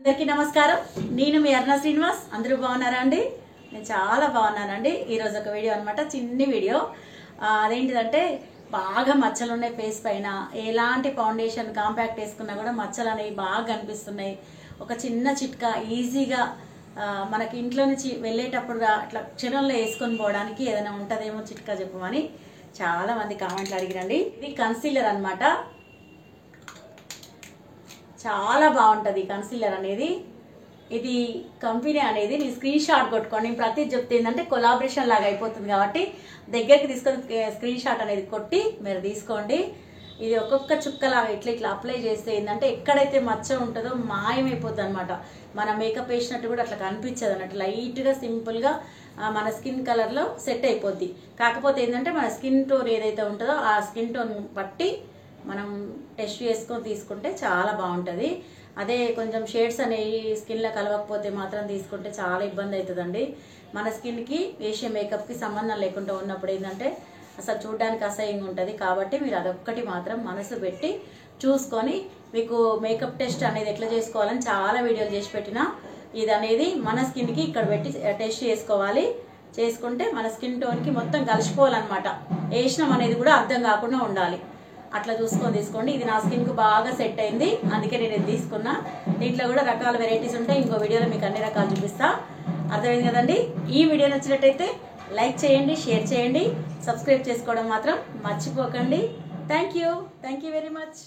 అందరికీ నమస్కారం. నేను మీ అరుణ శ్రీనివాస్. అందరూ బాగున్నారా అండి? నేను చాలా బాగున్నానండి. ఈరోజు ఒక వీడియో అనమాట, చిన్ని వీడియో. అదేంటిదంటే బాగా మచ్చలు ఉన్నాయి ఫేస్ పైన. ఎలాంటి ఫౌండేషన్ కాంపాక్ట్ వేసుకున్నా కూడా మచ్చలు అనేవి బాగా కనిపిస్తున్నాయి. ఒక చిన్న చిట్కా ఈజీగా మనకి ఇంట్లో నుంచి వెళ్ళేటప్పుడు అట్లా క్షణంలో వేసుకొని పోవడానికి ఏదైనా ఉంటుందేమో చిట్కా చెప్పమని చాలా మంది కామెంట్లు అడిగిరండి. ఇది కన్సీలర్ అనమాట. చాలా బాగుంటుంది కన్సీలర్ అనేది. ఇది కంపెనీ అనేది నేను స్క్రీన్ షాట్ కొట్టుకోండి. నేను ప్రతి చెప్తే ఏంటంటే కొలాబరేషన్ లాగా అయిపోతుంది కాబట్టి దగ్గరికి తీసుకొని స్క్రీన్ షాట్ అనేది కొట్టి మీరు తీసుకోండి. ఇది ఒక్కొక్క చుక్కలాగా ఇట్లా ఇట్లా అప్లై చేస్తే ఏంటంటే ఎక్కడైతే మచ్చ ఉంటుందో మాయమైపోతుంది అనమాట. మన మేకప్ వేసినట్టు కూడా అట్లా కనిపించదు అన్నట్టు. లైట్గా సింపుల్గా మన స్కిన్ కలర్లో సెట్ అయిపోద్ది. కాకపోతే ఏంటంటే మన స్కిన్ టోన్ ఏదైతే ఉంటుందో ఆ స్కిన్ టోన్ బట్టి మనం టెస్ట్ చేసుకొని తీసుకుంటే చాలా బాగుంటుంది. అదే కొంచెం షేడ్స్ అనేవి స్కిన్లో కలవకపోతే మాత్రం తీసుకుంటే చాలా ఇబ్బంది అవుతుందండి. మన స్కిన్కి వేసే మేకప్కి సంబంధం లేకుండా ఉన్నప్పుడు ఏంటంటే అసలు చూడడానికి అసహ్యంగా ఉంటుంది. కాబట్టి మీరు అదొక్కటి మాత్రం మనసు పెట్టి చూసుకొని మీకు మేకప్ టెస్ట్ అనేది ఎట్లా చేసుకోవాలని చాలా వీడియోలు చేసి పెట్టిన. ఇది అనేది మన స్కిన్కి ఇక్కడ పెట్టి టెస్ట్ చేసుకోవాలి. చేసుకుంటే మన స్కిన్ టోన్కి మొత్తం కలిసిపోవాలన్నమాట. వేసినాం అనేది కూడా అర్థం కాకుండా ఉండాలి. అట్లా చూసుకొని తీసుకోండి. ఇది నా స్కిన్కు బాగా సెట్ అయింది, అందుకే నేను ఇది తీసుకున్నా. దీంట్లో కూడా రకాల వెరైటీస్ ఉంటాయి. ఇంకో వీడియోలో మీకు అన్ని రకాలు చూపిస్తా. అర్థమైంది కదండి? ఈ వీడియో నచ్చినట్టయితే లైక్ చేయండి, షేర్ చేయండి, సబ్స్క్రైబ్ చేసుకోవడం మాత్రం మర్చిపోకండి. Thank you very much.